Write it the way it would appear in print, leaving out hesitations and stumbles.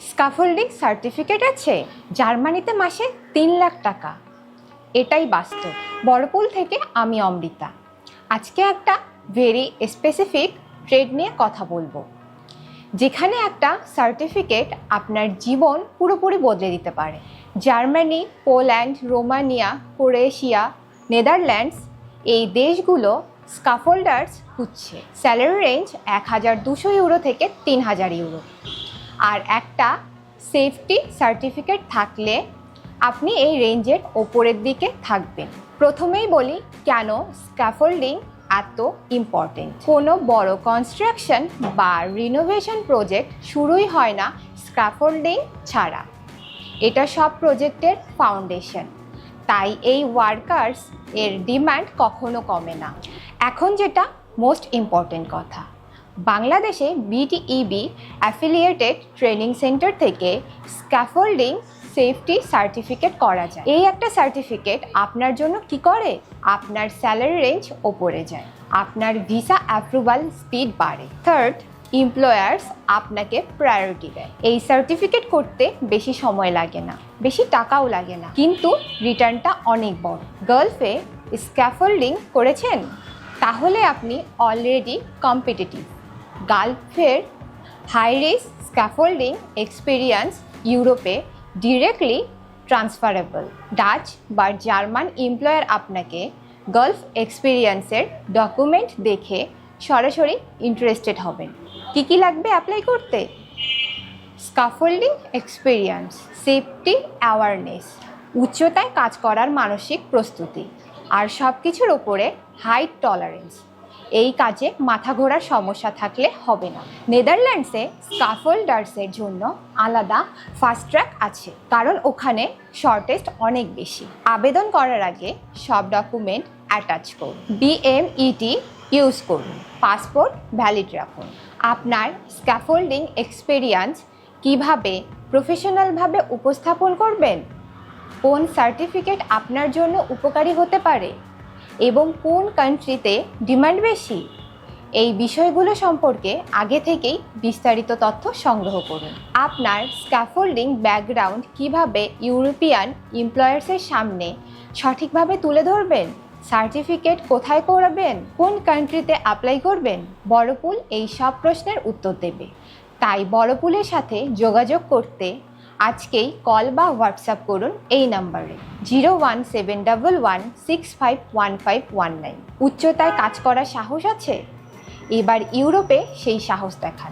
Scaffolding certificate আছে, জার্মানিতে মাসে 3 লাখ টাকা। এটাই বাস্তব। বড়পুল থেকে আমি অমৃতা। আজকে একটা ভেরি স্পেসিফিক ট্রেড নিয়ে কথা বলবো, যেখানে একটা সার্টিফিকেট আপনার জীবন পুরোপুরি বদলে দিতে পারে। Germany, Poland, Romania, Croatia, Netherlands এই দেশগুলো স্কাফোল্ডার্স খুঁজছে। স্যালারি রেঞ্জ 1200 ইউরো থেকে 3000 ইউরো। আর একটা সেফটি সার্টিফিকেট থাকলে আপনি এই রেঞ্জের ওপরের দিকে থাকবেন। প্রথমেই বলি কেন স্ক্যাফোল্ডিং এত ইম্পর্টেন্ট। কোনো বড় কনস্ট্রাকশন বা রিনোভেশন প্রজেক্ট শুরুই হয় না স্ক্যাফোল্ডিং ছাড়া। এটা সব প্রজেক্টের ফাউন্ডেশন। তাই এই ওয়ার্কার্স এর ডিমান্ড কখনো কমে না। এখন যেটা মোস্ট ইম্পর্টেন্ট কথা, বাংলাদেশে বিটিইবি অ্যাফিলিয়েটেড ট্রেনিং সেন্টার থেকে স্ক্যাফোল্ডিং সেফটি সার্টিফিকেট করা যায়। এই একটা সার্টিফিকেট আপনার জন্য কি করে? আপনার স্যালারি রেঞ্জ ওপরে যায়, আপনার ভিসা অ্যাপ্রুভাল স্পিড বাড়ে। থার্ড, এমপ্লয়ার্স আপনাকে প্রায়োরিটি দেয়। এই সার্টিফিকেট করতে বেশি সময় লাগে না, বেশি টাকাও লাগে না, কিন্তু রিটার্নটা অনেক বড়। গালফে স্ক্যাফোল্ডিং করেছেন? তাহলে আপনি অলরেডি কম্পিটিটিভ। গালফের হাই রিস্ক স্ক্যাফোল্ডিং এক্সপিরিয়েন্স ইউরোপে ডিরেক্টলি ট্রান্সফারেবল। ডাচ বা জার্মান এমপ্লয়ার আপনাকে গালফ এক্সপিরিয়েন্সের ডকুমেন্ট দেখে সরাসরি ইন্টারেস্টেড হবেন। কী কী লাগবে অ্যাপ্লাই করতে? স্ক্যাফোল্ডিং এক্সপিরিয়েন্স, সেফটি অ্যাওয়ারনেস, উচ্চতায় কাজ করার মানসিক প্রস্তুতি, আর সব কিছুর ওপরে হাইট টলারেন্স। এই কাজে মাথা ঘোরার সমস্যা থাকলে হবে না। নেদারল্যান্ডসে স্ক্যাফোল্ডার্সের জন্য আলাদা ফাস্ট ট্র্যাক আছে, কারণ ওখানে শর্টেস্ট অনেক বেশি। আবেদন করার আগে সব ডকুমেন্ট অ্যাটাচ করুন। বিএমইটি ইউজ করুন, পাসপোর্ট ভ্যালিড রাখুন। আপনার স্ক্যাফোল্ডিং এক্সপিরিয়েন্স কিভাবে প্রফেশনালভাবে উপস্থাপন করবেন, কোন সার্টিফিকেট আপনার জন্য উপকারী হতে পারে এবং কোন কান্ট্রিতে ডিমান্ড বেশি, এই বিষয়গুলো সম্পর্কে আগে থেকেই বিস্তারিত তথ্য সংগ্রহ করুন। আপনার স্ক্যাফোল্ডিং ব্যাকগ্রাউন্ড কিভাবে ইউরোপিয়ান এমপ্লয়ার্সের সামনে সঠিকভাবে তুলে ধরবেন, সার্টিফিকেট কোথায় করবেন, কোন কান্ট্রিতে অ্যাপ্লাই করবেন, বড়পুল এই সব প্রশ্নের উত্তর দেবে। তাই বড়পুলের সাথে যোগাযোগ করতে আজকেই কল বা হোয়াটসঅ্যাপ করুন এই নাম্বারে 01711651519। উচ্চতায় কাজ করার সাহস আছে? এবার ইউরোপে সেই সাহস দেখান।